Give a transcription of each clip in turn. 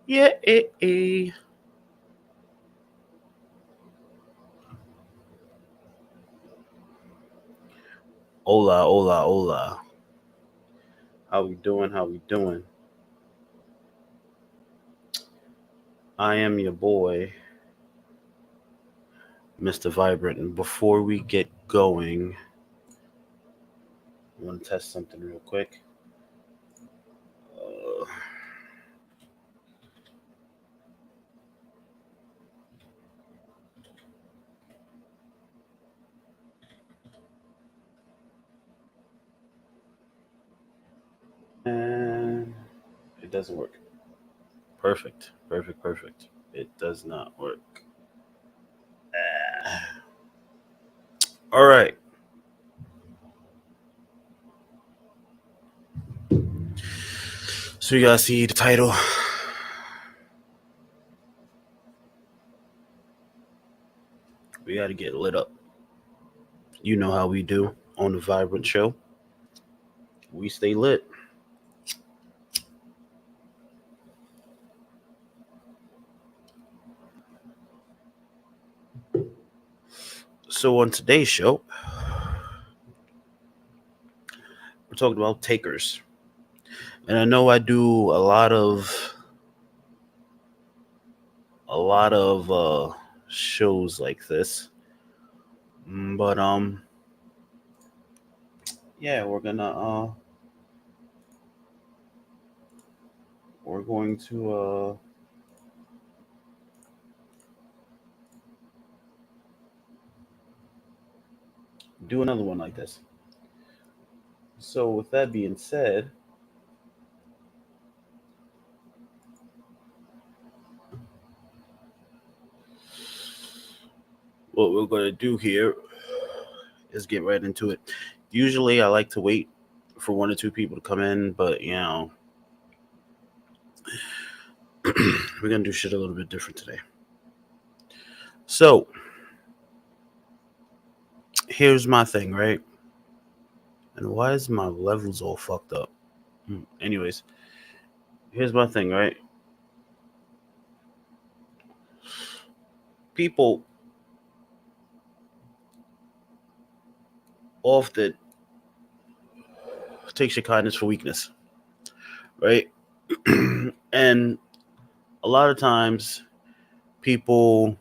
Yeah, eh. Hola, hola, hola. How we doing? How we doing? I am your boy, Mr. Vibrant. And before we get going, I want to test something real quick. Uh, and it doesn't work. Perfect, perfect, perfect. It does not work. All right. So you guys see the title. We got to get lit up. You know how we do on the Vibrant Show. We stay lit. So on today's show, we're talking about takers. And I know I do a lot of shows like this. But yeah, we're going to do another one like this. So with that being said, what we're going to do here is get right into it. Usually I like to wait for one or two people to come in, but we're going to do shit a little bit different today. So, here's my thing, right? And why is my levels all fucked up? Anyways, here's my thing, right? People often take your kindness for weakness, right? And a lot of times people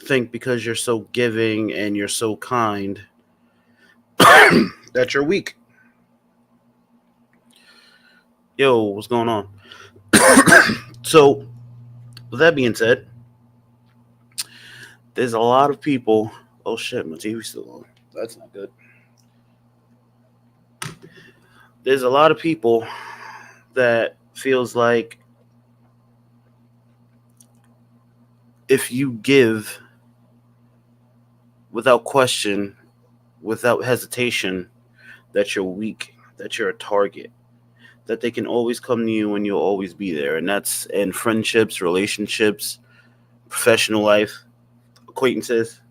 think because you're so giving and you're so kind that you're weak. Yo, what's going on? So, with that being said, there's a lot of people. Oh shit, my TV's still on. That's not good. There's a lot of people that feels like if you give without question, without hesitation, that you're weak, that you're a target, that they can always come to you and you'll always be there. And that's in friendships, relationships, professional life, acquaintances.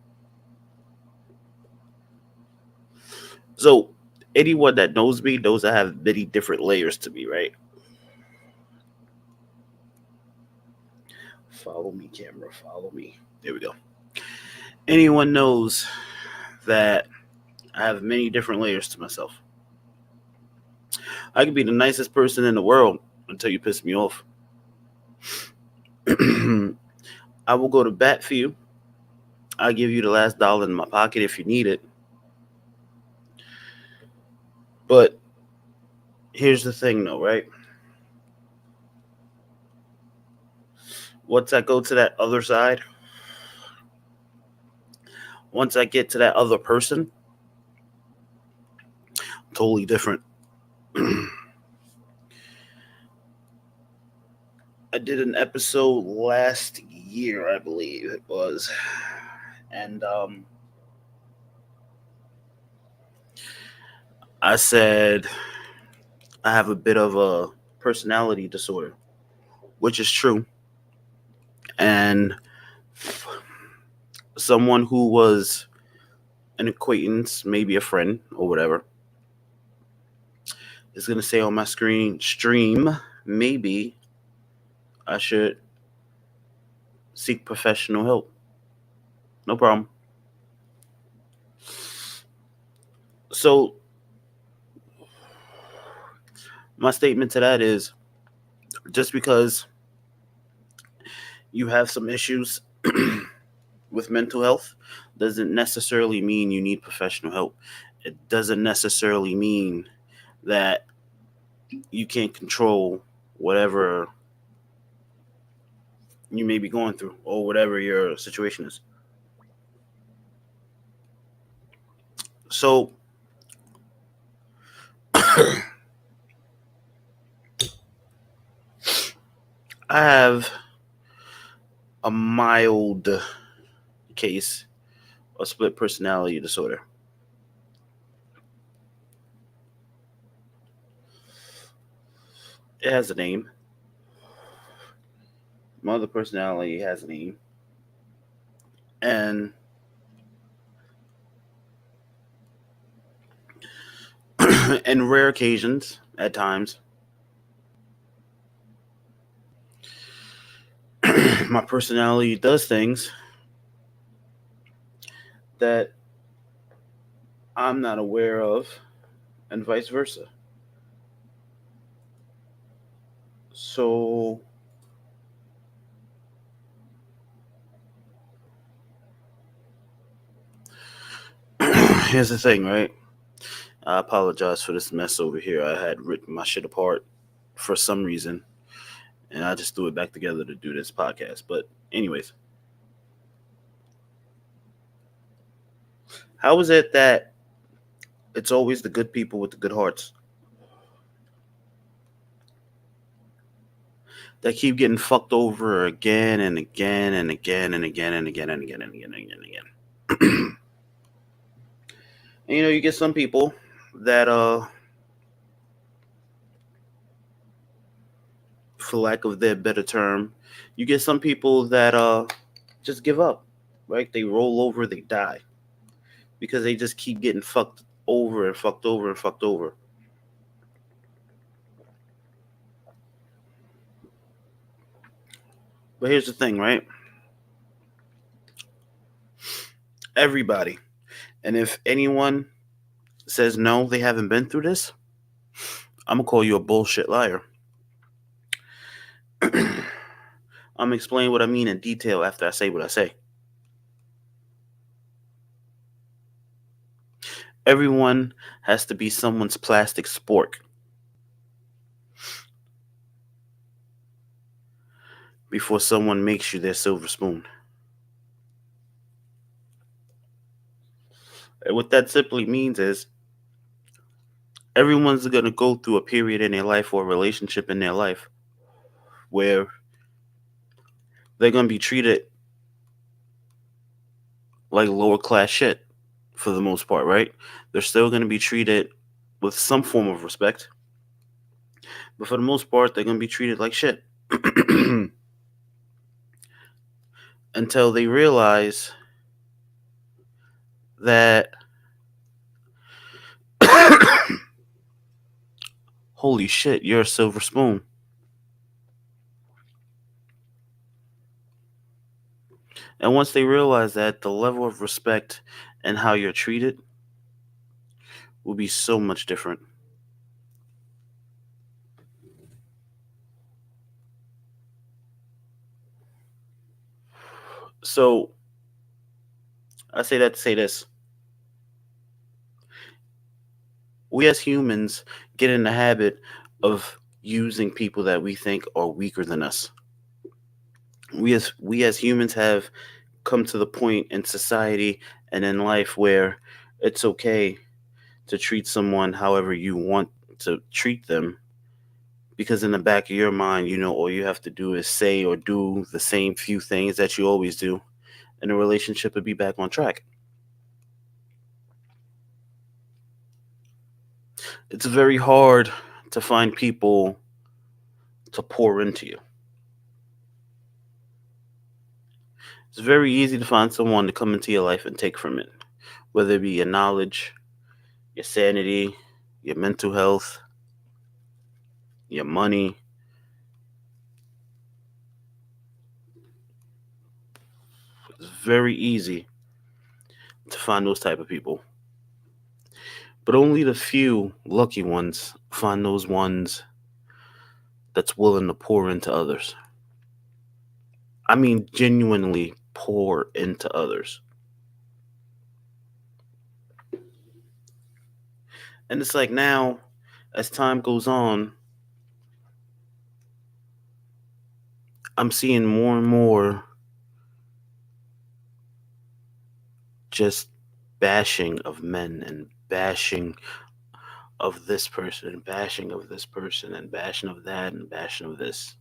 So anyone that knows me knows I have many different layers to me, right? Follow me, camera, follow me. There we go. Anyone knows that I have many different layers to myself. I could be the nicest person in the world until you piss me off. I will go to bat for you. I'll give you the last dollar in my pocket if you need it. But here's the thing, though, right? Once I go to that other side, once I get to that other person, totally different. I did an episode last year, I believe it was, and I said I have a bit of a personality disorder, which is true. And someone who was an acquaintance, maybe a friend or whatever, is gonna say on my screen stream, maybe I should seek professional help. No problem. So, my statement to that is just because you have some issues with mental health doesn't necessarily mean you need professional help. It doesn't necessarily mean that you can't control whatever you may be going through or whatever your situation is. So, I have a mild case of split personality disorder. It has a name. My other personality has a name. And in rare occasions, at times, my personality does things that I'm not aware of, and vice versa. So, here's the thing, right? I apologize for this mess over here. I had ripped my shit apart for some reason, and I just threw it back together to do this podcast. But, anyways, how is it that it's always the good people with the good hearts that keep getting fucked over again and again and again and again and again and again and again and again and again? And you get some people that for lack of their better term, you get some people that just give up, right? They roll over, they die because they just keep getting fucked over and fucked over and fucked over. But here's the thing, right? Everybody, and if anyone says no, they haven't been through this, I'm gonna call you a bullshit liar. I'm gonna explain what I mean in detail after I say what I say. Everyone has to be someone's plastic spork before someone makes you their silver spoon. And what that simply means is everyone's going to go through a period in their life or a relationship in their life where they're going to be treated like lower class shit for the most part, right? They're still going to be treated with some form of respect, but for the most part, they're going to be treated like shit until they realize that, holy shit, you're a silver spoon. And once they realize that, the level of respect and how you're treated will be so much different. So, I say that to say this. We as humans get in the habit of using people that we think are weaker than us. We as humans have come to the point in society and in life where it's okay to treat someone however you want to treat them, because in the back of your mind, all you have to do is say or do the same few things that you always do, and the relationship would be back on track. It's very hard to find people to pour into you. It's very easy to find someone to come into your life and take from it, whether it be your knowledge, your sanity, your mental health, your money, very easy to find those type of people. But only the few lucky ones find those ones that's willing to pour into others. I mean, genuinely pour into others. And it's like now, as time goes on, I'm seeing more and more just bashing of men and bashing of this person and bashing of this person and bashing of that and bashing of this.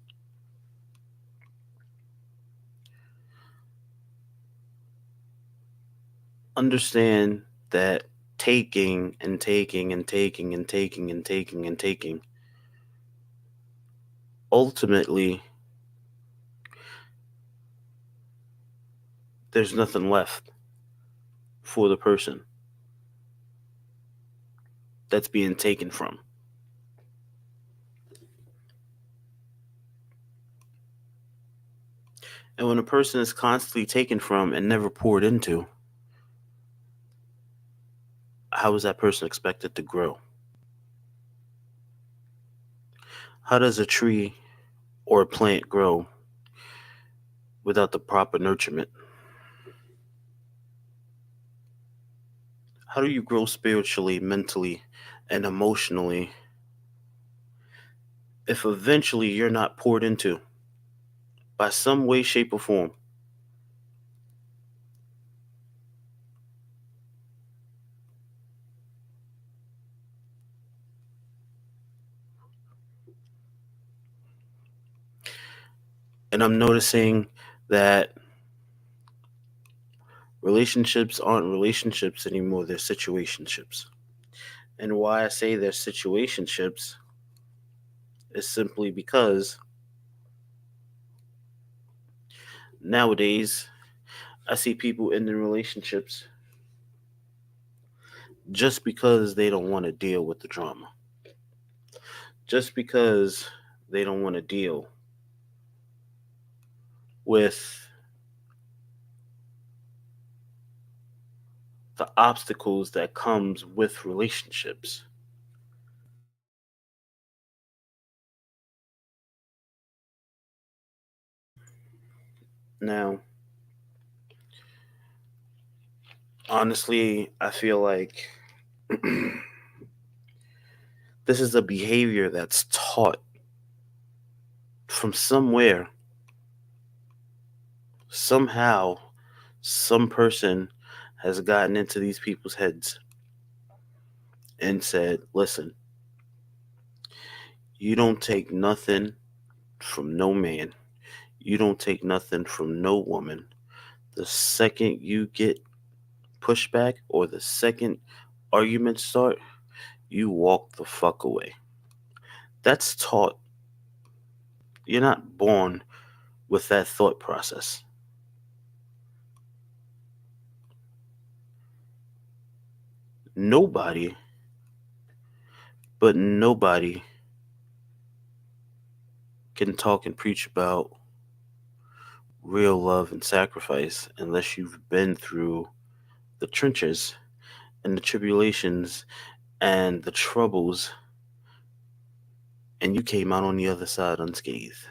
Understand that taking and taking and taking and taking and taking and taking ultimately there's nothing left for the person that's being taken from. And when a person is constantly taken from and never poured into, how is that person expected to grow? How does a tree or a plant grow without the proper nurturement? How do you grow spiritually, mentally, and emotionally if eventually you're not poured into by some way, shape, or form? And I'm noticing that relationships aren't relationships anymore, they're situationships. And why I say they're situationships is simply because nowadays I see people ending relationships just because they don't want to deal with the drama, just because they don't want to deal with the obstacles that comes with relationships. Now, honestly, I feel like this is a behavior that's taught from somewhere, somehow, some person has gotten into these people's heads and said, listen, you don't take nothing from no man, you don't take nothing from no woman. The second you get pushback or the second arguments start, you walk the fuck away. That's taught. You're not born with that thought process. Nobody, but nobody can talk and preach about real love and sacrifice unless you've been through the trenches and the tribulations and the troubles and you came out on the other side unscathed.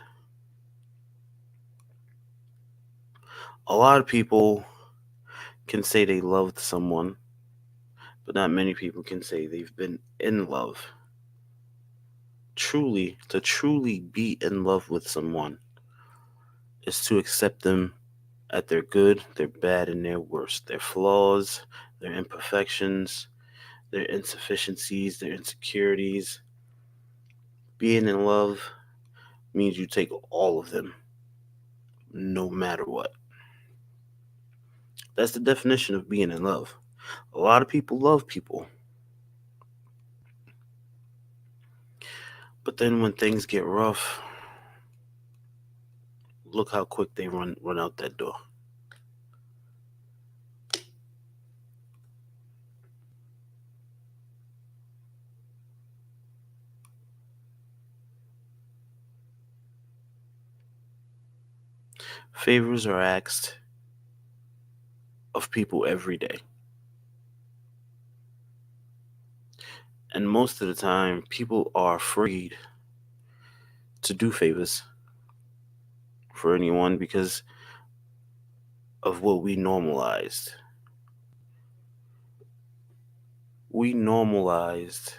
A lot of people can say they loved someone, but not many people can say they've been in love. Truly, to truly be in love with someone is to accept them at their good, their bad, and their worst, their flaws, their imperfections, their insufficiencies, their insecurities. Being in love means you take all of them, no matter what. That's the definition of being in love. A lot of people love people, but then when things get rough, look how quick they run out that door. Favors are asked of people every day. And most of the time, people are afraid to do favors for anyone because of what we normalized. We normalized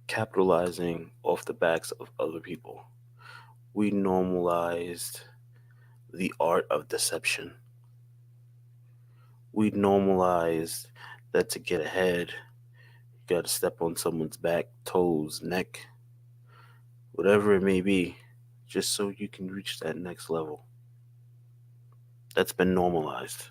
capitalizing off the backs of other people. We normalized the art of deception. We normalized that to get ahead, you got to step on someone's back, toes, neck, whatever it may be, just so you can reach that next level. That's been normalized.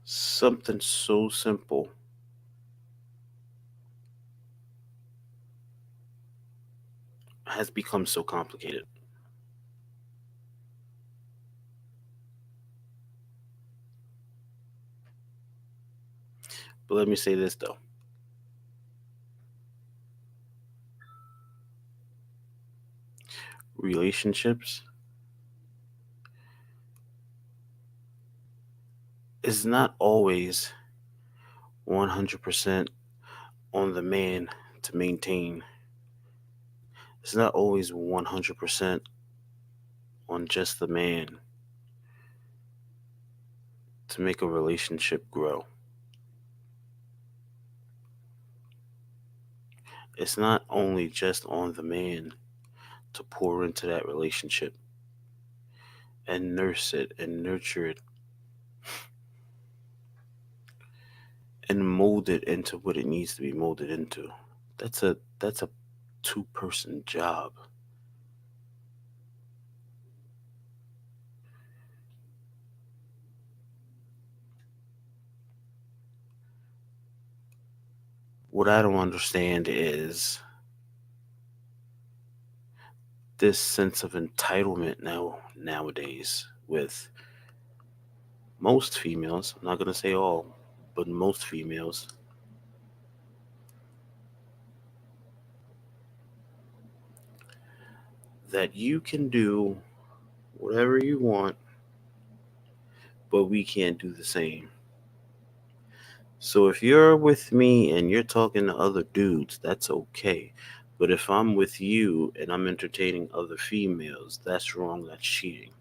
Something so simple has become so complicated. But let me say this though, relationships is not always 100% on the man to maintain. It's not always 100% on just the man to make a relationship grow. It's not only just on the man to pour into that relationship and nurse it and nurture it and mold it into what it needs to be molded into. That's a two-person job. What I don't understand is this sense of entitlement nowadays with most females. I'm not gonna say all, but most females that you can do whatever you want, but we can't do the same. So if you're with me and you're talking to other dudes, that's okay. But if I'm with you and I'm entertaining other females, that's wrong, that's cheating.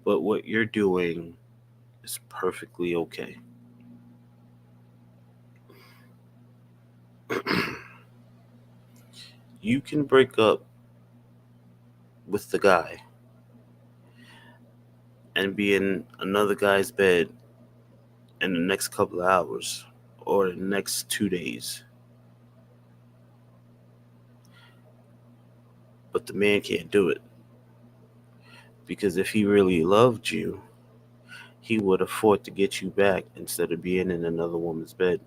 But what you're doing is perfectly okay. You can break up with the guy and be in another guy's bed in the next couple of hours or the next 2 days. But the man can't do it because if he really loved you, he would have fought to get you back instead of being in another woman's bed.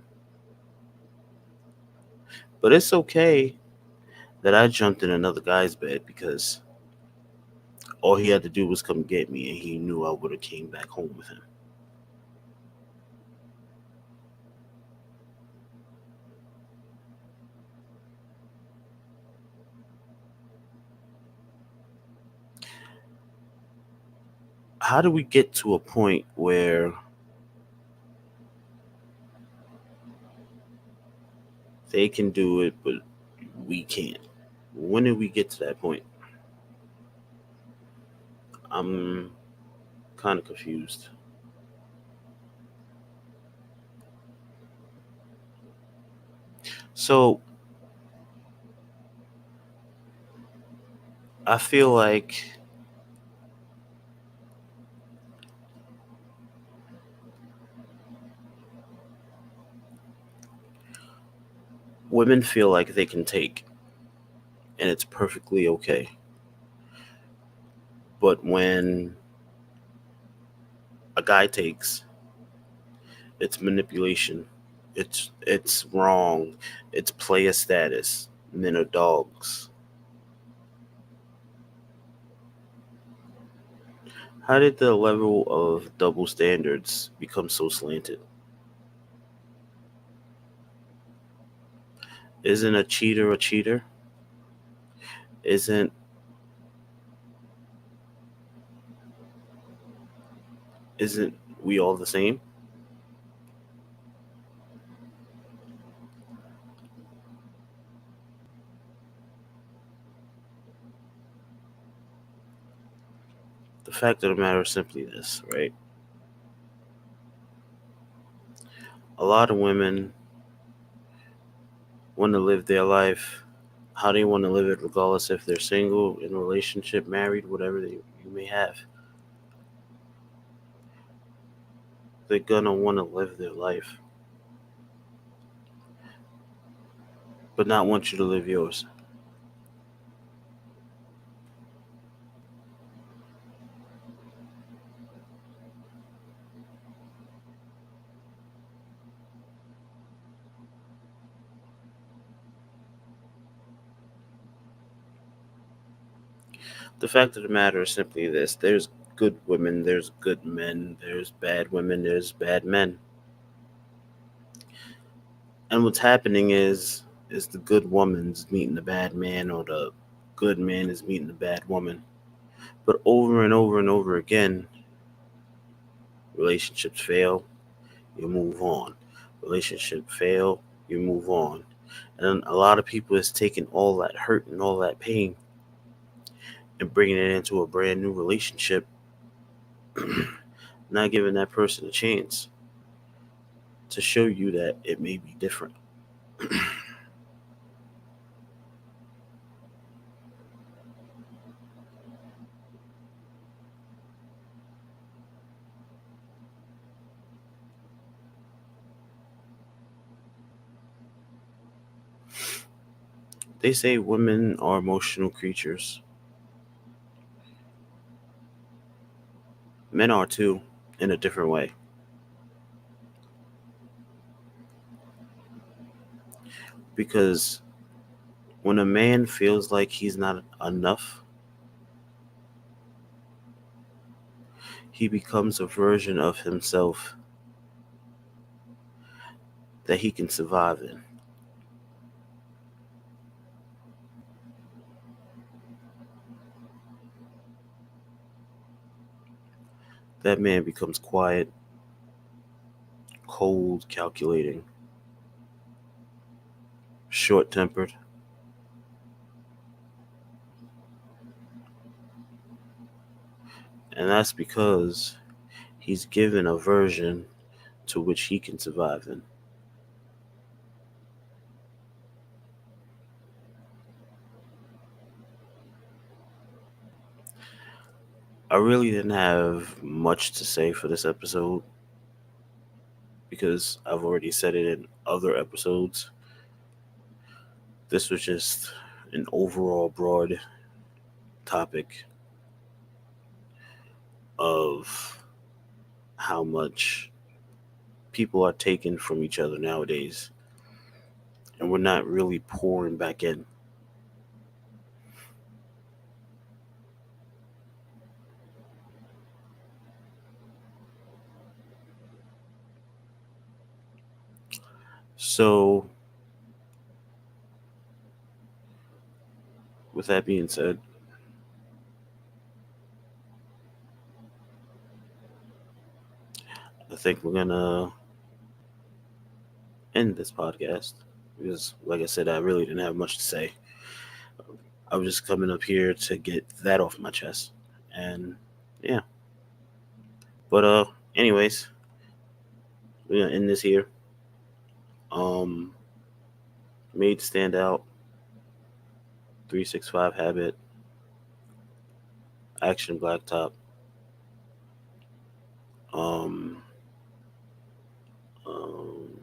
But it's okay that I jumped in another guy's bed because all he had to do was come get me and he knew I would have came back home with him. How do we get to a point where they can do it but we can't? When did we get to that point? I'm kind of confused. So I feel like women feel like they can take, and it's perfectly okay. But when a guy takes, it's manipulation. It's wrong. It's player status. Men are dogs. How did the level of double standards become so slanted? Isn't a cheater a cheater? Isn't isn't we all the same? The fact of the matter is simply this, right? A lot of women want to live their life how they want to live it, regardless if they're single, in a relationship, married, whatever you may have. They're gonna want to live their life, but not want you to live yours. The fact of the matter is simply this: there's good women, there's good men, there's bad women, there's bad men. And what's happening is the good woman's meeting the bad man, or the good man is meeting the bad woman. But over and over and over again, relationships fail, you move on. Relationship fail, you move on. And a lot of people is taking all that hurt and all that pain and bringing it into a brand new relationship, not giving that person a chance to show you that it may be different. They say women are emotional creatures. Men are too, in a different way. Because when a man feels like he's not enough, he becomes a version of himself that he can survive in. That man becomes quiet, cold, calculating, short tempered. And that's because he's given a version to which he can survive in. I really didn't have much to say for this episode because I've already said it in other episodes. This was just an overall broad topic of how much people are taking from each other nowadays, and we're not really pouring back in. So, with that being said, I think we're gonna end this podcast because, like I said, I really didn't have much to say. I was just coming up here to get that off my chest, and yeah. But anyways, we're gonna end this here. Um, Made to stand out, 365 habit, action blacktop, um, um,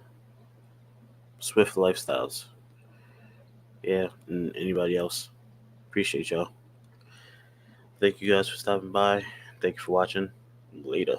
Swift lifestyles. Yeah, and anybody else. Appreciate y'all. Thank you guys for stopping by. Thank you for watching. Later.